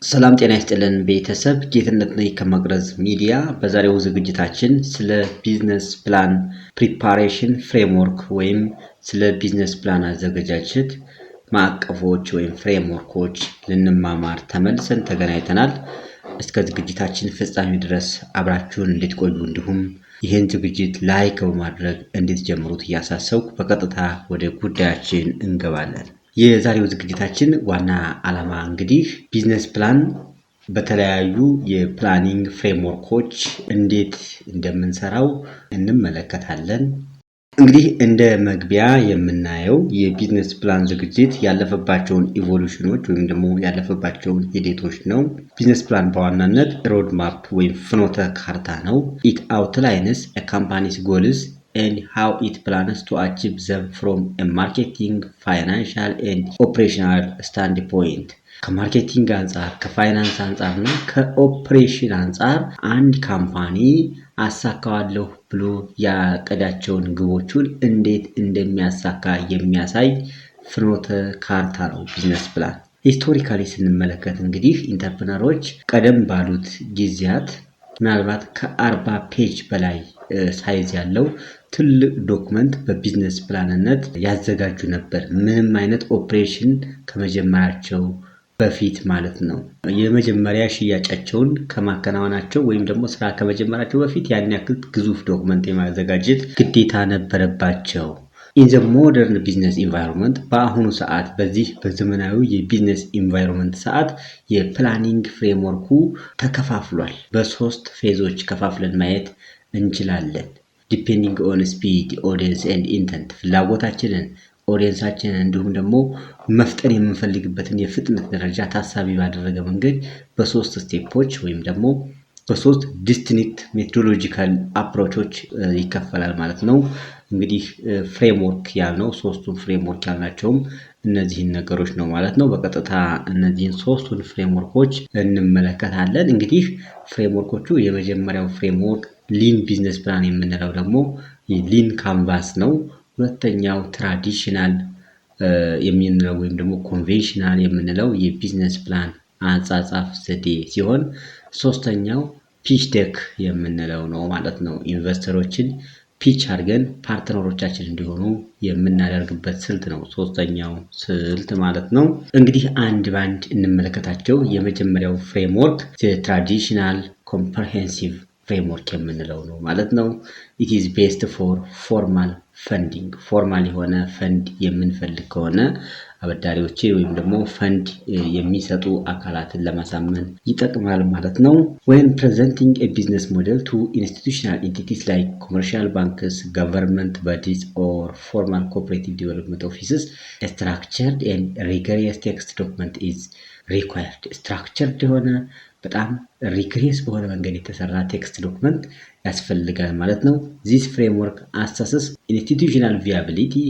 ሰላም ጤና ይስጥልን ቤተሰብ ጌትነት ነኝ ከመቅረዝ ሚዲያ። በዛሬው ዝግጅታችን ስለ ቢዝነስ ፕላን ፕሪፓሬሽን ፍሬምወርክ ወይም ስለ ቢዝነስ ፕላን አዘገጃጀት ማዕቀፎች ወይም ፍሬምወርኮች ልንማማር ተመልሰን ተገናኝተናል። እስከ ዝግጅታችን ፍጻሜ ድረስ አብራችሁን እንድትቆዩ እንዲሁም ይህን ዝግጅት ላይክ በማድረግ እንድትጀምሩት እያሳሰብኩ በቀጥታ ወደ ጉዳያችን እንገባለን። የዛሬው ዝግጅታችን ዋና ዓላማ እንግዲህ ቢዝነስ ፕላን በተለያዩ የፕላኒንግ ፍሬምወርኮች እንዴት እንደምንሰራው እንመለከታለን። እንግዲህ እንደ መግቢያ የምናየው የቢዝነስ ፕላን ዝግጅት ያለፈባቸውን ኢቮሉሽኖች ወይም ደግሞ ያለፈባቸውን ሂደቶች ነው። ቢዝነስ ፕላን በዋናነት ሮድ ማፕ ወይም ፍኖተ ካርታ ነው። ኢት አውትላይንስ ኤ ካምፓኒስ ጎልስ and how it plans to achieve them from a marketing, financial and operational standpoint. ከማርኬቲንግ አንጻር ከፋይናንስ አንጻር እና ከኦፕሬሽን አንጻር አንድ ካምፓኒ አሳካዋለሁ ብሎ ያቀዳቸውን ግቦቹን እንዴት እንደሚያሳካ የሚያሳይ ፍኖተ ካርታ ነው ቢዝነስ ፕላን። ሂስቶሪካሊ ስንመለከት እንግዲህ ኢንተርፕረነሮች ቀደም ባሉት ጊዜያት ምናልባት ከ40 ፔጅ በላይ ሳይዝ ያለው ትልቅ ዶክመንት በቢዝነስ ፕላንነት ያዘጋጁ ነበር። ምንም አይነት ኦፕሬሽን ከመጀመራቸው በፊት ማለት ነው። የመጀመሪያ ሽያጫቸውን ከማከናወናቸው ወይም ደግሞ ስራ ከመጀመራቸው በፊት ያን ያክል ግዙፍ ዶክመንት የማዘጋጀት ግዴታ ነበረባቸው። ኢን ዘ ሞደርን ቢዝነስ ኢንቫይሮንመንት በአሁኑ ሰዓት በዚህ በዘመናዊ የቢዝነስ ኢንቫይሮንመንት ሰዓት የፕላኒንግ ፍሬምወርኩ ተከፋፍሏል። በሶስት ፌዞች ከፋፍለን ማየት እንችላለን። ዲፔንዲንግ ኦን ስፒድ ኦዲየንስ ኤንድ ኢንተንት፣ ፍላጎታችንን ኦዲየንሳችንን እንዲሁም ደግሞ መፍጠን የምንፈልግበትን የፍጥነት ደረጃ ታሳቢ ባደረገ መንገድ በሶስት ስቴፖች ወይም ደግሞ በሶስት ዲስቲንክት ሜቶዶሎጂካል አፕሮቾች ይከፈላል ማለት ነው። እንግዲህ ፍሬምወርክ ያልነው ሶስቱን ፍሬምወርክ ያልናቸውም እነዚህን ነገሮች ነው ማለት ነው። በቀጥታ እነዚህን ሶስቱን ፍሬምወርኮች እንመለከታለን። እንግዲህ ፍሬምወርኮቹ የመጀመሪያው ፍሬምወርክ ሊን ቢዝነስ ፕላን የምንለው ደግሞ ሊን ካንቫስ ነው። ሁለተኛው ትራዲሽናል የምንለው ወይም ደግሞ ኮንቬንሽናል የምንለው የቢዝነስ ፕላን አጻጻፍ ዘዴ ሲሆን ሶስተኛው ፒች ዴክ የምንለው ነው ማለት ነው። ኢንቨስተሮችን ፒች አድርገን ፓርትነሮቻችን እንዲሆኑ የምናደርግበት ስልት ነው ሶስተኛው ስልት ማለት ነው። እንግዲህ አንድ ባንድ እንመለከታቸው። የመጀመሪያው ፍሬምወርክ ትራዲሽናል ኮምፕሬሄንሲቭ ፍሬምወርክ የምንለው ነው ማለት ነው። ኢት ኢዝ ቤስድ ፎር ፎርማል ፈንዲንግ፣ ፎርማል የሆነ ፈንድ የምንፈልግ ከሆነ አበዳሪዎች ወይም ደግሞ ፈንድ የሚሰጡ አካላትን ለማሳመን ይጠቅማል ማለት ነው። when presenting a business model to institutional entities like commercial banks, government bodies or formal cooperative development offices, a structured and rigorous text document is required. structured የሆነ በጣም ሪግሬስ በሆነ መንገድ የተሰራ ቴክስት ዶክመንት ያስፈልጋል ማለት ነው። this framework assesses institutional viability,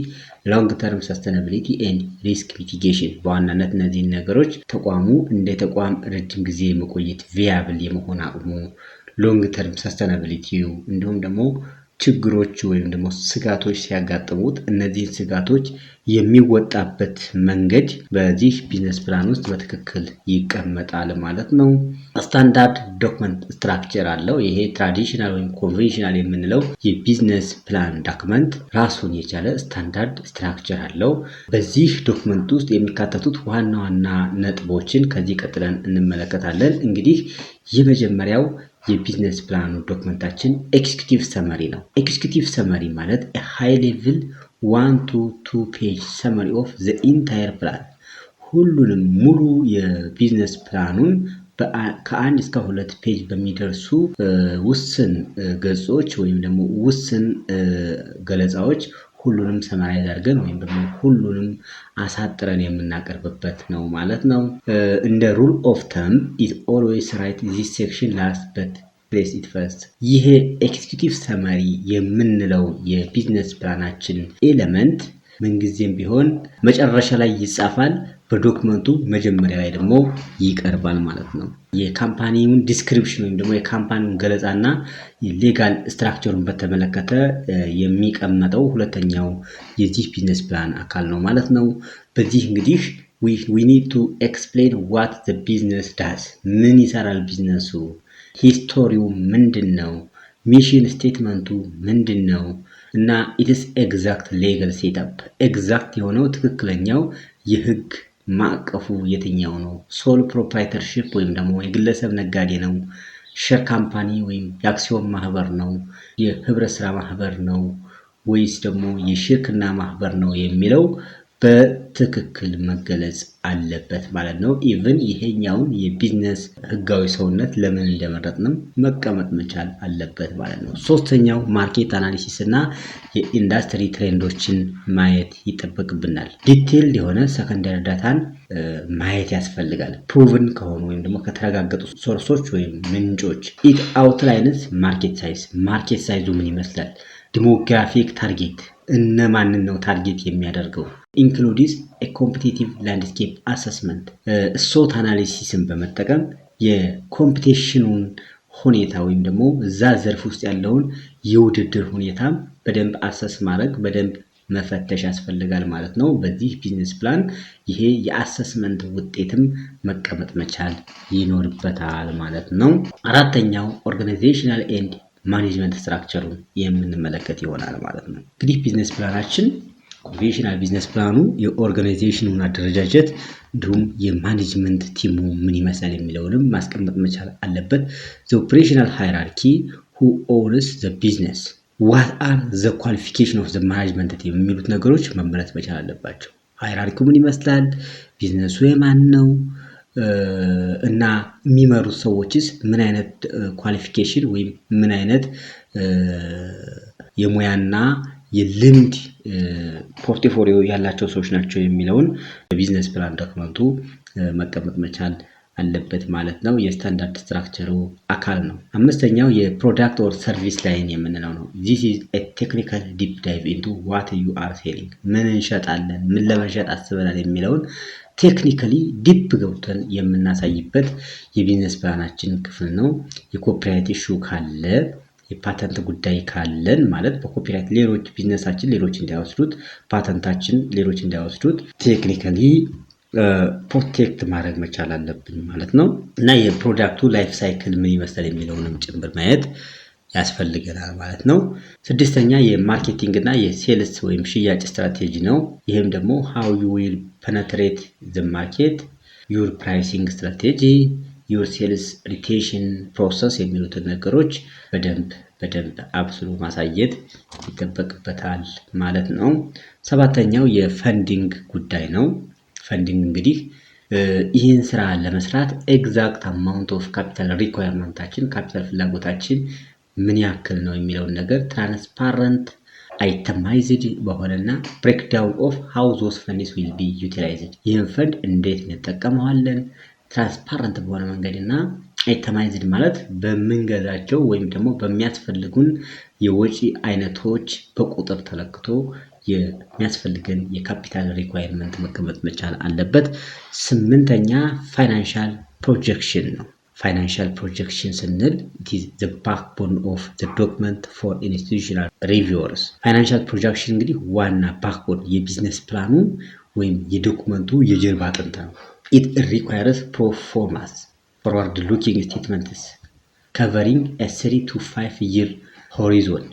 long term sustainability and risk mitigation። በዋናነት እነዚህን ነገሮች ተቋሙ እንደ ተቋም ረጅም ጊዜ የመቆየት ቪያብል የመሆን አቅሙ፣ ሎንግ ተርም ሰስተናቢሊቲው እንዲሁም ደግሞ ችግሮች ወይም ደግሞ ስጋቶች ሲያጋጥሙት እነዚህን ስጋቶች የሚወጣበት መንገድ በዚህ ቢዝነስ ፕላን ውስጥ በትክክል ይቀመጣል ማለት ነው። ስታንዳርድ ዶክመንት ስትራክቸር አለው። ይሄ ትራዲሽናል ወይም ኮንቬንሽናል የምንለው የቢዝነስ ፕላን ዶክመንት ራሱን የቻለ ስታንዳርድ ስትራክቸር አለው። በዚህ ዶክመንት ውስጥ የሚካተቱት ዋና ዋና ነጥቦችን ከዚህ ቀጥለን እንመለከታለን። እንግዲህ የመጀመሪያው የቢዝነስ ፕላኑ ዶክመንታችን ኤክስኪዩቲቭ ሰመሪ ነው። ኤክስኪዩቲቭ ሰመሪ ማለት ሃይ ሌቭል 1 to 2 ፔጅ ሰመሪ ኦፍ ዘ ኢንታየር ፕላን፣ ሁሉንም ሙሉ የቢዝነስ ፕላኑን ከ1 እስከ 2 ፔጅ በሚደርሱ ውስን ገጾች ወይም ደግሞ ውስን ገለጻዎች ሁሉንም ሰማራይዝ አድርገን ወይም ደግሞ ሁሉንም አሳጥረን የምናቀርብበት ነው ማለት ነው። እንደ ሩል ኦፍ ተም ኢት ኦልዌይስ ራይት ዚስ ሴክሽን ላስት በት ፕሌስ ኢት ፈርስት። ይሄ ኤክስኪዩቲቭ ሰመሪ የምንለው የቢዝነስ ፕላናችን ኤሌመንት ምንጊዜም ቢሆን መጨረሻ ላይ ይጻፋል፣ በዶክመንቱ መጀመሪያ ላይ ደግሞ ይቀርባል ማለት ነው። የካምፓኒውን ዲስክሪፕሽን ወይም ደግሞ የካምፓኒውን ገለጻና የሌጋል ስትራክቸሩን በተመለከተ የሚቀመጠው ሁለተኛው የዚህ ቢዝነስ ፕላን አካል ነው ማለት ነው። በዚህ እንግዲህ we need to explain what the business does. ምን ይሰራል ቢዝነሱ? ሂስቶሪው ምንድን ነው? ሚሽን ስቴትመንቱ ምንድን ነው? እና ኢትስ ኤግዛክት ሌጋል ሴትአፕ ኤግዛክት የሆነው ትክክለኛው የህግ ማዕቀፉ የትኛው ነው? ሶል ፕሮፕራይተርሺፕ ወይም ደግሞ የግለሰብ ነጋዴ ነው? ሼር ካምፓኒ ወይም የአክሲዮን ማህበር ነው? የህብረት ስራ ማህበር ነው ወይስ ደግሞ የሽርክና ማህበር ነው የሚለው በትክክል መገለጽ አለበት ማለት ነው። ኢቭን ይሄኛውን የቢዝነስ ህጋዊ ሰውነት ለምን እንደመረጥንም መቀመጥ መቻል አለበት ማለት ነው። ሶስተኛው ማርኬት አናሊሲስ እና የኢንዱስትሪ ትሬንዶችን ማየት ይጠበቅብናል። ዲቴይልድ የሆነ ሰከንዳሪ ዳታን ማየት ያስፈልጋል። ፕሩቭን ከሆኑ ወይም ደግሞ ከተረጋገጡ ሶርሶች ወይም ምንጮች። ኢት አውትላይንስ ማርኬት ሳይዙ ምን ይመስላል? ዲሞግራፊክ ታርጌት እነማንን ነው ታርጌት የሚያደርገው? ኢንክሉዲስ ኮምፒቲቲቭ ላንድስኬፕ አሰስመንት ሶት አናሊሲስን በመጠቀም የኮምፒቲሽኑን ሁኔታ ወይም ደግሞ እዛ ዘርፍ ውስጥ ያለውን የውድድር ሁኔታም በደንብ አሰስ ማድረግ በደንብ መፈተሽ ያስፈልጋል ማለት ነው። በዚህ ቢዝነስ ፕላን ይሄ የአሰስመንት ውጤትም መቀመጥ መቻል ይኖርበታል ማለት ነው። አራተኛው ኦርጋናይዜሽናል ኤንድ ማኔጅመንት ስትራክቸሩን የምንመለከት ይሆናል ማለት ነው። እንግዲህ ቢዝነስ ፕላናችን ኮንቬንሽናል ቢዝነስ ፕላኑ የኦርጋናይዜሽኑን አደረጃጀት እንዲሁም የማኔጅመንት ቲሙ ምን ይመስላል የሚለውንም ማስቀመጥ መቻል አለበት። ዘ ኦፕሬሽናል ሃይራርኪ who owns the business what are the qualification of the management team የሚሉት ነገሮች መመለስ መቻል አለባቸው። ሃይራርኪው ምን ይመስላል? ቢዝነሱ የማን ነው? እና የሚመሩት ሰዎችስ ምን አይነት ኳሊፊኬሽን ወይም ምን አይነት የሙያና የልምድ ፖርትፎሊዮ ያላቸው ሰዎች ናቸው የሚለውን በቢዝነስ ፕላን ዶክመንቱ መቀመጥ መቻል አለበት ማለት ነው። የስታንዳርድ ስትራክቸሩ አካል ነው። አምስተኛው የፕሮዳክት ኦር ሰርቪስ ላይን የምንለው ነው። this is a technical deep dive into what you are selling ምን እንሸጣለን፣ ምን ለመሸጥ አስበናል የሚለውን ቴክኒካሊ ዲፕ ገብተን የምናሳይበት የቢዝነስ ፕላናችን ክፍል ነው። የኮፒራይት ኢሹ ካለ የፓተንት ጉዳይ ካለን ማለት በኮፒራይት ሌሎች ቢዝነሳችን ሌሎች እንዳይወስዱት ፓተንታችን ሌሎች እንዳይወስዱት ቴክኒካሊ ፕሮቴክት ማድረግ መቻል አለብን ማለት ነው። እና የፕሮዳክቱ ላይፍ ሳይክል ምን ይመስላል የሚለውንም ጭምር ማየት ያስፈልገናል ማለት ነው። ስድስተኛ የማርኬቲንግ እና የሴልስ ወይም ሽያጭ ስትራቴጂ ነው። ይህም ደግሞ how you will penetrate the market, your pricing strategy, your sales retention process የሚሉትን ነገሮች በደንብ አብስሎ ማሳየት ይጠበቅበታል ማለት ነው። ሰባተኛው የፈንዲንግ ጉዳይ ነው። ፈንዲንግ እንግዲህ ይህን ስራ ለመስራት ኤግዛክት አማውንት ኦፍ ካፒታል ሪኳየርመንታችን ካፒታል ፍላጎታችን ምን ያክል ነው የሚለውን ነገር ትራንስፓረንት አይተማይዝድ በሆነና ብሬክዳውን ኦፍ ሃው ዞስ ፈንድስ ዊል ቢ ዩቲላይዝድ ይህን ፈንድ እንዴት እንጠቀመዋለን ትራንስፓረንት በሆነ መንገድና አይተማይዝድ ማለት በምንገዛቸው ወይም ደግሞ በሚያስፈልጉን የወጪ አይነቶች በቁጥር ተለክቶ የሚያስፈልገን የካፒታል ሪኳየርመንት መቀመጥ መቻል አለበት። ስምንተኛ ፋይናንሻል ፕሮጀክሽን ነው። ፋይናንሻል ፕሮጀክሽን ስንል it is the backbone of the document for institutional reviewers። ፋይናንሻል ፕሮጀክሽን እንግዲህ ዋና ባክቦን የቢዝነስ ፕላኑ ወይም የዶክመንቱ የጀርባ አጥንት ነው። it requires pro formas forward looking statements covering a 3 to 5 year horizon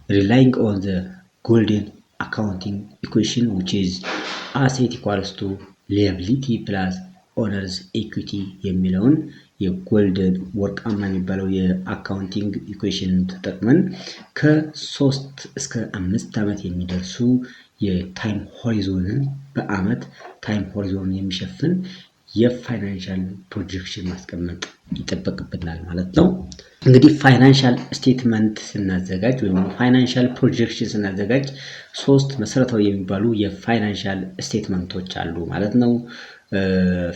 relying on the golden accounting equation which is asset equals to liability plus ኦነርስ ኢኩዊቲ የሚለውን የጎልደን ወርቃማ የሚባለው የአካውንቲንግ ኢኩዌሽን ተጠቅመን ከ3 እስከ 5 ዓመት የሚደርሱ የታይም ሆሪዞንን በአመት ታይም ሆሪዞንን የሚሸፍን የፋይናንሻል ፕሮጀክሽን ማስቀመጥ ይጠበቅብናል ማለት ነው። እንግዲህ ፋይናንሻል ስቴትመንት ስናዘጋጅ ወይም ፋይናንሻል ፕሮጀክሽን ስናዘጋጅ 3 መሰረታዊ የሚባሉ የፋይናንሻል ስቴትመንቶች አሉ ማለት ነው።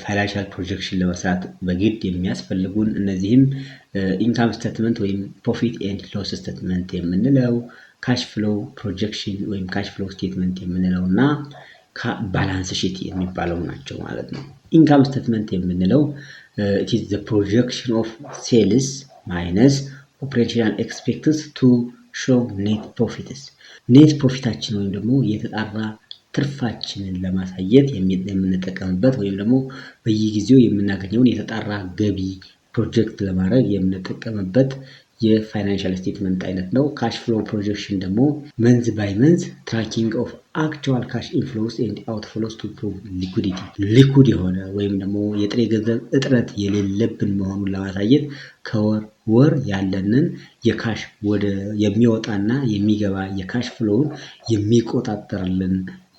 ፋይናንሻል ፕሮጀክሽን ለመስራት በግድ የሚያስፈልጉን እነዚህም ኢንካም ስቴትመንት ወይም ፕሮፊት ኤንድ ሎስ ስቴትመንት የምንለው ካሽ ፍሎ ፕሮጀክሽን ወይም ካሽ ፍሎ ስቴትመንት የምንለው እና ባላንስ ሺት የሚባለው ናቸው ማለት ነው። ኢንካም ስቴትመንት የምንለው it is the projection of sales minus operational expenses to show net profits ኔት ፕሮፊታችን ወይም ደግሞ የተጣራ ትርፋችንን ለማሳየት የምንጠቀምበት ወይም ደግሞ በየጊዜው የምናገኘውን የተጣራ ገቢ ፕሮጀክት ለማድረግ የምንጠቀምበት የፋይናንሻል ስቴትመንት አይነት ነው። ካሽ ፍሎ ፕሮጀክሽን ደግሞ መንዝ ባይ መንዝ ትራኪንግ ኦፍ አክቹዋል ካሽ ኢንፍሎስ ኤንድ አውትፍሎስ ቱ ፕሩቭ ሊኩዲቲ ሊኩድ የሆነ ወይም ደግሞ የጥሬ ገንዘብ እጥረት የሌለብን መሆኑን ለማሳየት ከወር ወር ያለንን የካሽ ወደ የሚወጣና የሚገባ የካሽ ፍሎውን የሚቆጣጠርልን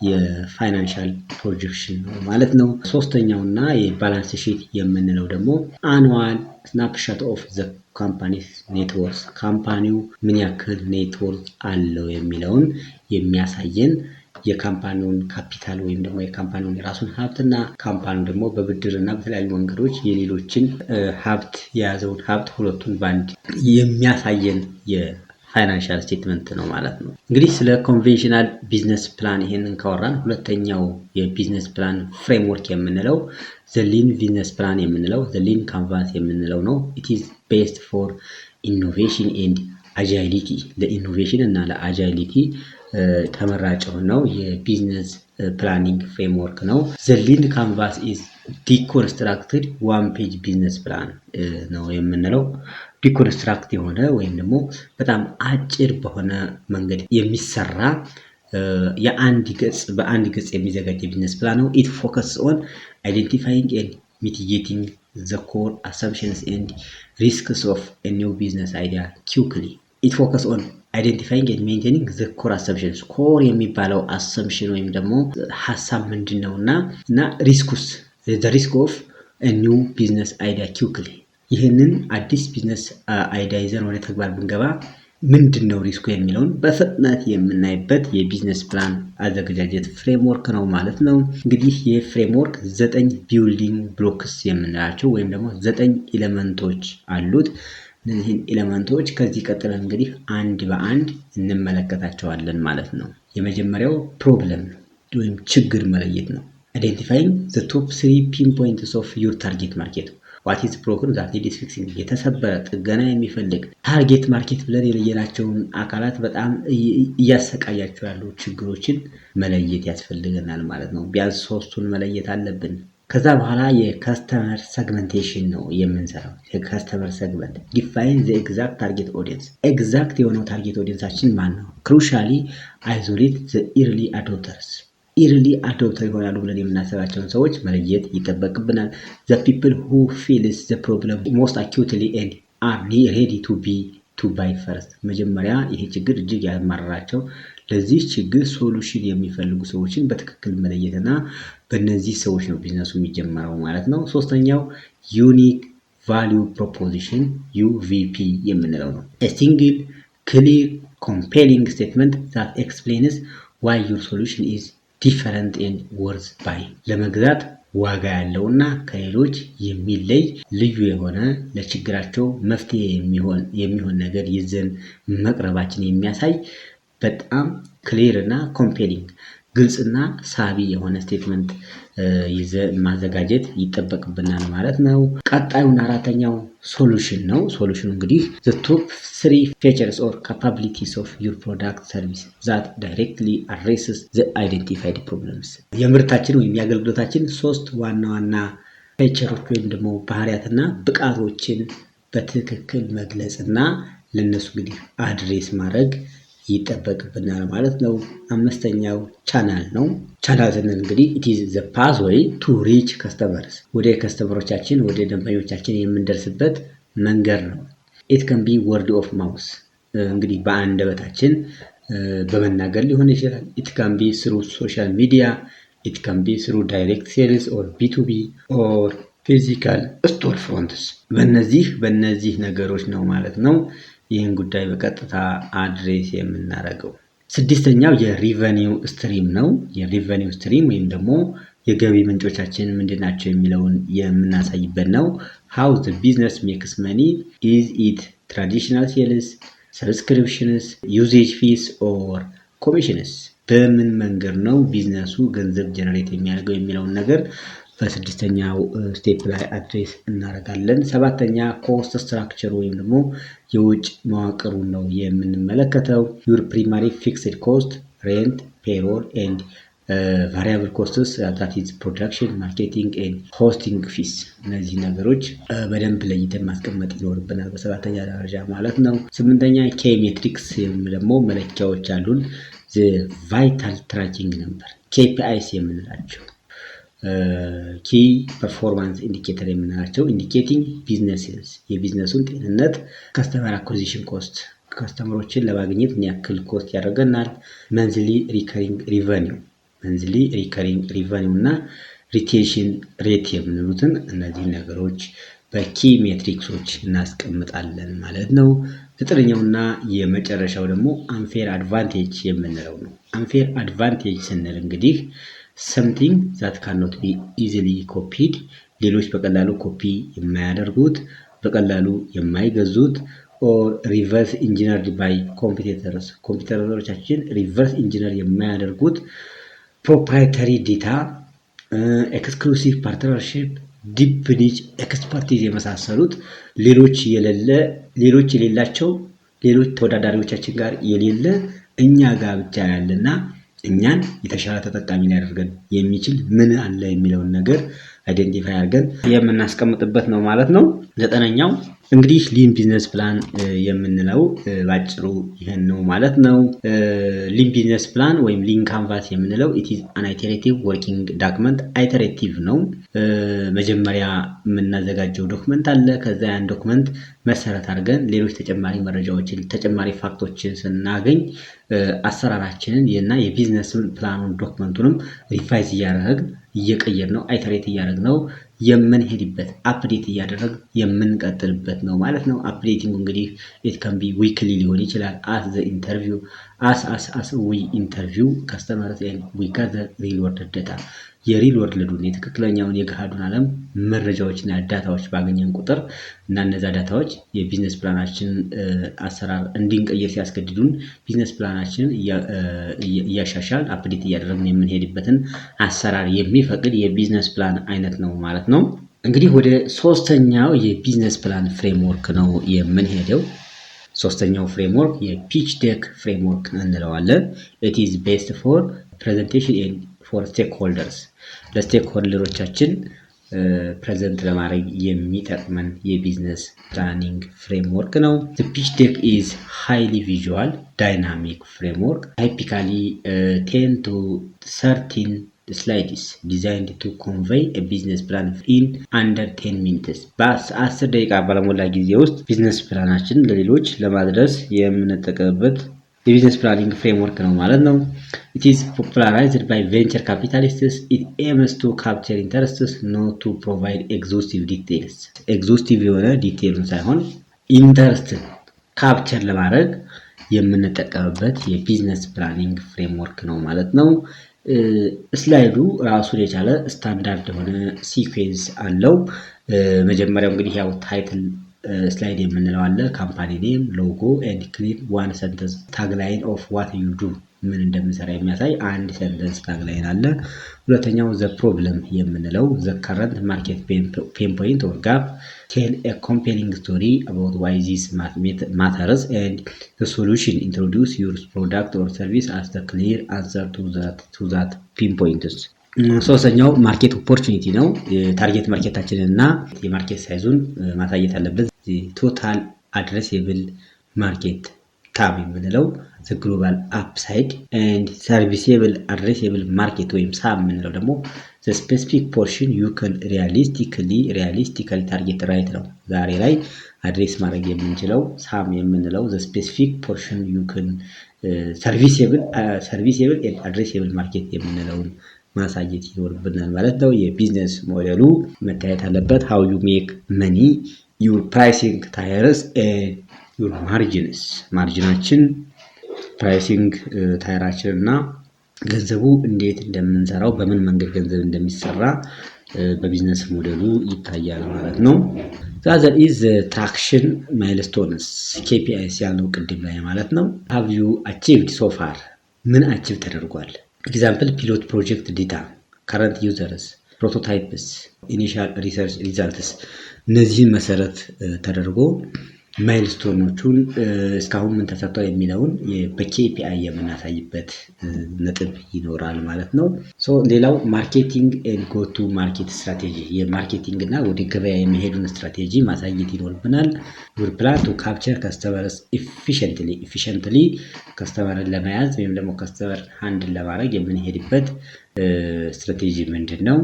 የፋይናንሻል ፕሮጀክሽን ነው ማለት ነው። ሶስተኛውና የባላንስ ሺት የምንለው ደግሞ አኑዋል ስናፕሻት ኦፍ ዘ ካምፓኒ ኔትወርክ ካምፓኒው ምን ያክል ኔትወርክ አለው የሚለውን የሚያሳየን የካምፓኒውን ካፒታል ወይም ደግሞ የካምፓኒውን የራሱን ሀብትና ካምፓኒው ደግሞ በብድርና በተለያዩ መንገዶች የሌሎችን ሀብት የያዘውን ሀብት ሁለቱን ባንድ የሚያሳየን የፋይናንሻል ስቴትመንት ነው ማለት ነው። እንግዲህ ስለ ኮንቬንሽናል ቢዝነስ ፕላን ይሄንን ካወራን ሁለተኛው የቢዝነስ ፕላን ፍሬምወርክ የምንለው ዘ ሊን ቢዝነስ ፕላን የምንለው ዘ ሊን ካንቫስ የምንለው ነው። ኢት ኢዝ ቤስድ ፎር ኢኖቬሽን ኤንድ አጃይሊቲ ለኢኖቬሽን እና ለአጃይሊቲ ተመራጭ ነው የቢዝነስ ፕላኒንግ ፍሬምወርክ ነው። ዘ ሊን ካንቫስ ኢዝ ዲኮንስትራክትድ ዋን ፔጅ ቢዝነስ ፕላን ነው የምንለው። ዲኮንስትራክት የሆነ ወይም ደግሞ በጣም አጭር በሆነ መንገድ የሚሰራ በአንድ ገጽ የሚዘጋጅ የቢዝነስ ፕላን ነው። ኢት ፎከስ ኦን አይደንቲፋይንግ ኤንድ ሚቲጌቲንግ ዘ ኮር አሰምፕሽንስ ኤንድ ሪስክስ ኦፍ ኤ ኒው ቢዝነስ አይዲያ ኪውክሊ ኢት ፎከስ ኦን አይደንቲፋይንግ ኤንድ ሜንቴኒንግ ዘ ኮር አሰምፕሽንስ ኮር የሚባለው አሰምፕሽን ወይም ደግሞ ሀሳብ ምንድን ነው እና ሪስኩስ ዘ ሪስክ ኦፍ ኤ ኒው ቢዝነስ አይዲያ ኪውክሊ ይህንን አዲስ ቢዝነስ አይዲያ ይዘን ወደ ተግባር ብንገባ ምንድን ነው ሪስኩ የሚለውን በፍጥነት የምናይበት የቢዝነስ ፕላን አዘገጃጀት ፍሬምወርክ ነው ማለት ነው። እንግዲህ ይህ ፍሬምወርክ 9 ቢልዲንግ ብሎክስ የምንላቸው ወይም ደግሞ 9 ኤሌመንቶች አሉት። እነዚህን ኤሌመንቶች ከዚህ ቀጥለን እንግዲህ አንድ በአንድ እንመለከታቸዋለን ማለት ነው። የመጀመሪያው ፕሮብለም ወይም ችግር መለየት ነው። አይደንቲፋይንግ ዘ ቶፕ 3 ፒንፖይንትስ ኦፍ ዩር ታርጌት ማርኬት ዋት ኢዝ ፕሮብለም ዛት ኒድስ ፊክሲንግ የተሰበረ ጥገና የሚፈልግ ታርጌት ማርኬት ብለን የለየናቸውን አካላት በጣም እያሰቃያቸው ያሉ ችግሮችን መለየት ያስፈልገናል ማለት ነው። ቢያንስ 3ቱን መለየት አለብን። ከዛ በኋላ የከስተመር ሰግመንቴሽን ነው የምንሰራው። የከስተመር ሰግመንት ዲፋይን ዘ ኤግዛክት ታርጌት ኦዲየንስ ኤግዛክት የሆነው ታርጌት ኦዲየንሳችን ማን ነው? ክሩሻሊ አይዞሌት ዘ ኢርሊ አዶፕተርስ ኢርሊ አዶፕተር ይሆናሉ ብለን የምናስባቸውን ሰዎች መለየት ይጠበቅብናል። ዘ ፒፕል ሁ ፊልስ ዘ ፕሮብለም ሞስት አኪዩትሊ ኤንድ አር ሬዲ ቱ ባይ ፈርስት መጀመሪያ ይሄ ችግር እጅግ ያማራቸው ለዚህ ችግር ሶሉሽን የሚፈልጉ ሰዎችን በትክክል መለየትና በእነዚህ ሰዎች ነው ቢዝነሱ የሚጀመረው ማለት ነው። ሶስተኛው ዩኒክ ቫሊዩ ፕሮፖዚሽን UVP የምንለው ነው። ሲንግል ክሊር ኮምፔሊንግ ስቴትመንት ዛት ኤክስፕሌንስ ዋይ ዩር ሶሉሽን ኢዝ ዲፈረንት ኤንድ ወርዝ ባይ ለመግዛት ዋጋ ያለውና ከሌሎች የሚለይ ልዩ የሆነ ለችግራቸው መፍትሄ የሚሆን ነገር ይዘን መቅረባችን የሚያሳይ በጣም ክሊር እና ኮምፔሊንግ ግልጽና ሳቢ የሆነ ስቴትመንት ይዘን ማዘጋጀት ይጠበቅብናል ማለት ነው። ቀጣዩና አራተኛው ሶሉሽን ነው። ሶሉሽኑ እንግዲህ the top 3 features or capabilities of your product service that directly addresses the identified problems የምርታችን ወይም የአገልግሎታችን 3 ዋና ዋና ፌቸሮች ወይም ደግሞ ባህሪያትና ብቃቶችን በትክክል መግለጽና ለነሱ እንግዲህ አድሬስ ማድረግ ይጠበቅብናል ማለት ነው። አምስተኛው ቻናል ነው። ቻናል ስንል እንግዲህ it is the pathway to reach customers ወደ ከስተመሮቻችን ወደ ደንበኞቻችን የምንደርስበት መንገድ ነው። it can be word of mouth እንግዲህ በአንደበታችን በመናገር ሊሆን ይችላል። it can be through social media, it can be through direct sales or B2B or physical store fronts በእነዚህ ነገሮች ነው ማለት ነው ይህን ጉዳይ በቀጥታ አድሬስ የምናደርገው። ስድስተኛው የሪቨኒው ስትሪም ነው። የሪቨኒው ስትሪም ወይም ደግሞ የገቢ ምንጮቻችን ምንድናቸው የሚለውን የምናሳይበት ነው። how the business makes money, is it traditional sales, subscriptions, usage fees or commissions በምን መንገድ ነው ቢዝነሱ ገንዘብ ጀነሬት የሚያደርገው የሚለውን ነገር በስድስተኛው ስቴፕ ላይ አድሬስ እናደርጋለን። ሰባተኛ ኮስት ስትራክቸር ወይም ደግሞ የውጭ መዋቅሩን ነው የምንመለከተው። ዩር ፕሪማሪ ፊክስድ ኮስት ሬንት ፔሮል ኤንድ ቫሪያብል ኮስትስ ዛት ኢዝ ፕሮዳክሽን፣ ማርኬቲንግ ኤንድ ሆስቲንግ ፊስ። እነዚህ ነገሮች በደንብ ለይተን ማስቀመጥ ይኖርብናል በሰባተኛ ደረጃ ማለት ነው። ስምንተኛ ኬ ሜትሪክስ ደግሞ መለኪያዎች አሉን። ቫይታል ትራኪንግ ነበር KPIs የምንላቸው ኪ ፐርፎርማንስ ኢንዲኬተር የምንላቸው ኢንዲኬቲንግ ቢዝነስ የቢዝነሱን ጤንነት፣ ከስተመር አኩዚሽን ኮስት ከስተመሮችን ለማግኘት ምን ያክል ኮስት ያደርገናል፣ መንዝሊ ሪከሪንግ ሪቨኒው እና ሪቴንሽን ሬት የምንሉትን እነዚህ ነገሮች በኪ ሜትሪክሶች እናስቀምጣለን ማለት ነው። ዘጠነኛውና የመጨረሻው ደግሞ አንፌር አድቫንቴጅ የምንለው ነው። አንፌር አድቫንቴጅ ስንል እንግዲህ something that cannot be easily copied ሌሎች በቀላሉ ኮፒ የማያደርጉት በቀላሉ የማይገዙት or reverse engineered by ኮምፒውተሮቻችን ሪቨርስ ኢንጂነር የማያደርጉት proprietary data exclusive partnership ዲፕ ኒች ኤክስፐርቲዝ የመሳሰሉት ሌሎች የሌላቸው ሌሎች ተወዳዳሪዎቻችን ጋር የሌለ እኛ ጋር ብቻ ያለና እኛን የተሻለ ተጠቃሚ ሊያደርገን የሚችል ምን አለ የሚለውን ነገር አይደንቲፋይ አድርገን የምናስቀምጥበት ነው ማለት ነው። ዘጠነኛው እንግዲህ ሊን ቢዝነስ ፕላን የምንለው ባጭሩ ይሄን ነው ማለት ነው። ሊን ቢዝነስ ፕላን ወይም ሊን ካንቫስ የምንለው it is an iterative working document አይተሬቲቭ ነው። መጀመሪያ የምናዘጋጀው ዶክመንት አለ። ከዛ ያን ዶክመንት መሰረት አድርገን ሌሎች ተጨማሪ መረጃዎችን ተጨማሪ ፋክቶችን ስናገኝ አሰራራችንን እና የቢዝነስ ፕላኑን ዶክመንቱንም ሪቫይዝ እያደረግን እየቀየር ነው አይተሬት እያደረግ ነው የምንሄድበት አፕዴት እያደረግ የምንቀጥልበት ነው ማለት ነው። አፕዴቲንግ እንግዲህ it can be weekly ሊሆን ይችላል። as the interview as we interview customers and we gather real world data የሪል ወርልዱን የትክክለኛውን የገሃዱን ዓለም መረጃዎችና ዳታዎች ባገኘን ቁጥር እና እነዛ ዳታዎች የቢዝነስ ፕላናችን አሰራር እንድንቀይር ሲያስገድዱን ቢዝነስ ፕላናችንን እያሻሻል አፕዴት እያደረግን የምንሄድበትን አሰራር የሚፈቅድ የቢዝነስ ፕላን አይነት ነው ማለት ነው። እንግዲህ ወደ ሶስተኛው የቢዝነስ ፕላን ፍሬምወርክ ነው የምንሄደው። ሶስተኛው ፍሬምወርክ የፒች ዴክ ፍሬምወርክ እንለዋለን። it is based for presentation and for stakeholders ለስቴክሆልደሮቻችን ፕሬዘንት ለማድረግ የሚጠቅመን የቢዝነስ ፕላኒንግ ፍሬምወርክ ነው። the pitch deck is highly visual dynamic framework typically 10 to 13 slides designed to convey a business plan in under 10 minutes በ10 ደቂቃ ባለሞላ ጊዜ ውስጥ ቢዝነስ ፕላናችን ለሌሎች ለማድረስ የምንጠቀምበት የቢዝነስ ፕላኒንግ ፍሬምወርክ ነው ማለት ነው። it is popularized by venture capitalists. it aims to capture interests not to provide exhaustive details exhaustive የሆነ ዲቴይሉን ሳይሆን ኢንተረስት ካፕቸር ለማድረግ የምንጠቀምበት የቢዝነስ ፕላኒንግ ፍሬምወርክ ነው ማለት ነው። ስላይዱ ራሱን የቻለ ስታንዳርድ የሆነ ሲኩዌንስ አለው። መጀመሪያው እንግዲህ ያው ታይትል ስላይድ የምንለው አለ። ካምፓኒ ኔም፣ ሎጎ ኤንድ ክሊር ዋን ሰንተንስ ታግላይን ኦፍ ዋት ዩ ዱ ምን እንደምንሰራ የሚያሳይ አንድ ሰንተንስ ታግላይን አለ። ሁለተኛው ዘ ፕሮብለም የምንለው ዘ ከረንት ማርኬት ፔን ፖይንት ኦር ጋፕ ቴል ኤ ኮምፔሊንግ ስቶሪ አባውት ዋይ ዚስ ማተርስ ኤንድ ዘ ሶሉሽን ኢንትሮዲውስ ዩር ፕሮዳክት ኦር ሰርቪስ አስ ዘ ክሊር አንሰር ቱ ዛት ፔን ፖይንትስ። ሶስተኛው ማርኬት ኦፖርቹኒቲ ነው። የታርጌት ማርኬታችንን እና የማርኬት ሳይዙን ማሳየት አለበት። ቶታል አድሬሴብል ማርኬት ታብ የምንለው the global upside and serviceable addressable market ወይም ሳም የምንለው ደግሞ the specific portion you can realistically target right ነው። ዛሬ ላይ አድሬስ ማድረግ የምንችለው ሳም የምንለው the specific portion you can serviceable and addressable market የምንለውን ማሳየት ይኖርብናል ማለት ነው። የቢዝነስ ሞዴሉ መታየት አለበት። how you make money, your pricing tiers and your margins ማርጂናችን ፕራይሲንግ ታይራችን እና ገንዘቡ እንዴት እንደምንሰራው በምን መንገድ ገንዘብ እንደሚሰራ በቢዝነስ ሞዴሉ ይታያል ማለት ነው። that is the traction milestones KPIs ያልነው ቅድም ላይ ማለት ነው። have you achieved so far ምን አቺቭ ተደርጓል? ኤግዛምፕል ፒሎት ፕሮጀክት ዴታ፣ ከረንት ዩዘርስ፣ ፕሮቶታይፕስ፣ ኢኒሻል ሪሰርች ሪዛልትስ እነዚህን መሰረት ተደርጎ ማይልስቶኖቹን እስካሁን ምን ተሰርቷል የሚለውን በኬፒአይ የምናሳይበት ነጥብ ይኖራል ማለት ነው። ሌላው ማርኬቲንግ ኤንድ ጎቱ ማርኬት ስትራቴጂ የማርኬቲንግ እና ወደ ገበያ የሚሄዱን ስትራቴጂ ማሳየት ይኖርብናል። ዩር ፕላን ቱ ካፕቸር ከስተመርስ ኢፊሽንትሊ ከስተመርን ለመያዝ ወይም ደግሞ ከስተመር ሃንድል ለማድረግ የምንሄድበት ስትራቴጂ ምንድን ነው?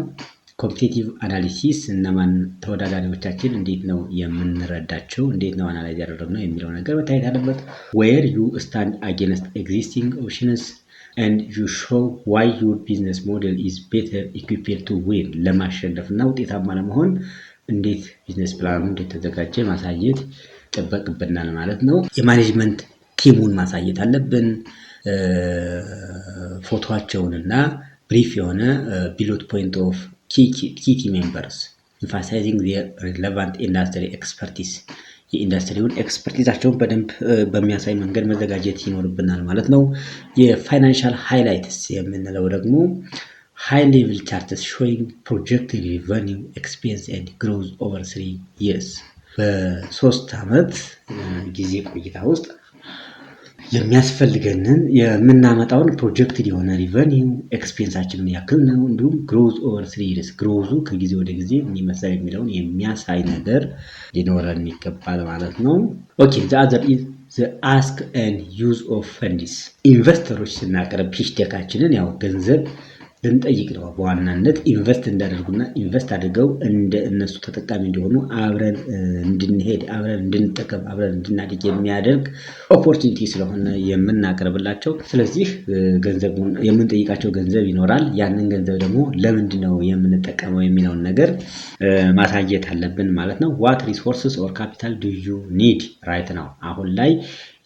ኮምፒቲቲቭ አናሊሲስ እነማን ተወዳዳሪዎቻችን እንዴት ነው የምንረዳቸው፣ እንዴት ነው አናላይዝ ያደረግነው የሚለው ነገር መታየት አለበት። ዌር ዩ ስታንድ አጌንስት ኤግዚስቲንግ ኦፕሽንስ ኤንድ ዩ ሾው ዋይ ዩር ቢዝነስ ሞዴል ኢዝ ቤተር ኢኩዊፕድ ቱ ዊን ለማሸነፍ እና ውጤታማ ለመሆን እንዴት ቢዝነስ ፕላኑ እንደተዘጋጀ ማሳየት ይጠበቅብናል ማለት ነው። የማኔጅመንት ቲሙን ማሳየት አለብን። ፎቶቸውንና ብሪፍ የሆነ ቢሎት ፖይንት ኦፍ ኪቲ ሜምበርስ ኢንፋሳይዚንግ ሪሌቫንት ኢንዱስትሪ ኤክስፐርቲስ የኢንዱስትሪውን ኤክስፐርቲዛቸውን በደንብ በሚያሳይ መንገድ መዘጋጀት ይኖርብናል ማለት ነው። የፋይናንሻል ሃይላይትስ የምንለው ደግሞ ሃይ ሌቭል ቻርትስ ሾዊንግ ፕሮጀክትድ ሪቨኒው ኤክስፔንስ ኤንድ ግሮዝ ኦቨር 3 years በ3 ዓመት ጊዜ ቆይታ ውስጥ የሚያስፈልገንን የምናመጣውን ፕሮጀክትድ የሆነ ሪቨኒው ኤክስፔንሳችንን ያክል ነው። እንዲሁም ግሮዝ ኦቨር 3 years ግሮዙ ከጊዜ ወደ ጊዜ የሚመሰል የሚለውን የሚያሳይ ነገር ሊኖረን ይገባል ማለት ነው። ኦኬ ዘ አዘር ኢዝ ዘ አስክ ኤንድ ዩዝ ኦፍ ፈንድስ ኢንቨስተሮች ስናቀርብ ፒች ዴካችንን ያው ገንዘብ ልንጠይቅ ነው። በዋናነት ኢንቨስት እንዳደርጉና ኢንቨስት አድርገው እንደ እነሱ ተጠቃሚ እንዲሆኑ አብረን እንድንሄድ አብረን እንድንጠቀም አብረን እንድናድግ የሚያደርግ ኦፖርቹኒቲ ስለሆነ የምናቀርብላቸው። ስለዚህ ገንዘቡን የምንጠይቃቸው ገንዘብ ይኖራል። ያንን ገንዘብ ደግሞ ለምንድን ነው የምንጠቀመው የሚለውን ነገር ማሳየት አለብን ማለት ነው። ዋት ሪሶርስስ ኦር ካፒታል ዱ ዩ ኒድ ራይት ነው። አሁን ላይ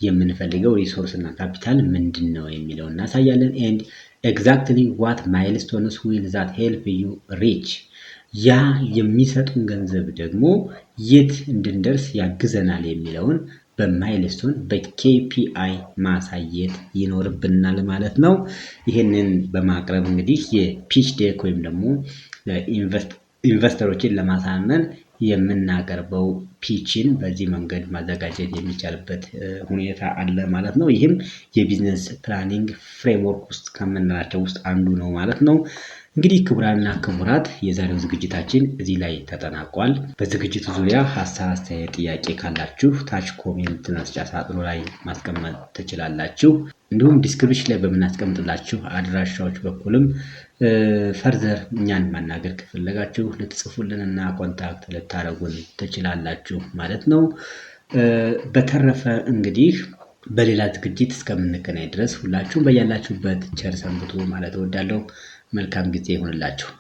የምንፈልገው ሪሶርስ እና ካፒታል ምንድን ነው የሚለውን እናሳያለን። ኤንድ ኤግዛክትሊ ዋት ማይልስቶንስ ዊል ዛት ሄልፕ ዩ ሪች ያ የሚሰጡን ገንዘብ ደግሞ የት እንድንደርስ ያግዘናል የሚለውን በማይልስቶን በኬፒአይ ማሳየት ይኖርብናል ማለት ነው። ይህንን በማቅረብ እንግዲህ የፒች ዴክ ወይም ደግሞ ኢንቨስተሮችን ለማሳመን የምናቀርበው ፒችን በዚህ መንገድ ማዘጋጀት የሚቻልበት ሁኔታ አለ ማለት ነው። ይህም የቢዝነስ ፕላኒንግ ፍሬምወርክ ውስጥ ከምንላቸው ውስጥ አንዱ ነው ማለት ነው። እንግዲህ ክቡራንና ክቡራት የዛሬው ዝግጅታችን እዚህ ላይ ተጠናቋል። በዝግጅቱ ዙሪያ ሀሳብ፣ አስተያየት፣ ጥያቄ ካላችሁ ታች ኮሜንት መስጫ ሳጥኑ ላይ ማስቀመጥ ትችላላችሁ። እንዲሁም ዲስክሪፕሽን ላይ በምናስቀምጥላችሁ አድራሻዎች በኩልም ፈርዘር እኛን ማናገር ከፈለጋችሁ ልትጽፉልን እና ኮንታክት ልታደርጉን ትችላላችሁ ማለት ነው። በተረፈ እንግዲህ በሌላ ዝግጅት እስከምንገናኝ ድረስ ሁላችሁም በያላችሁበት ቸር ሰንብቱ ማለት እወዳለሁ። መልካም ጊዜ ይሁንላችሁ።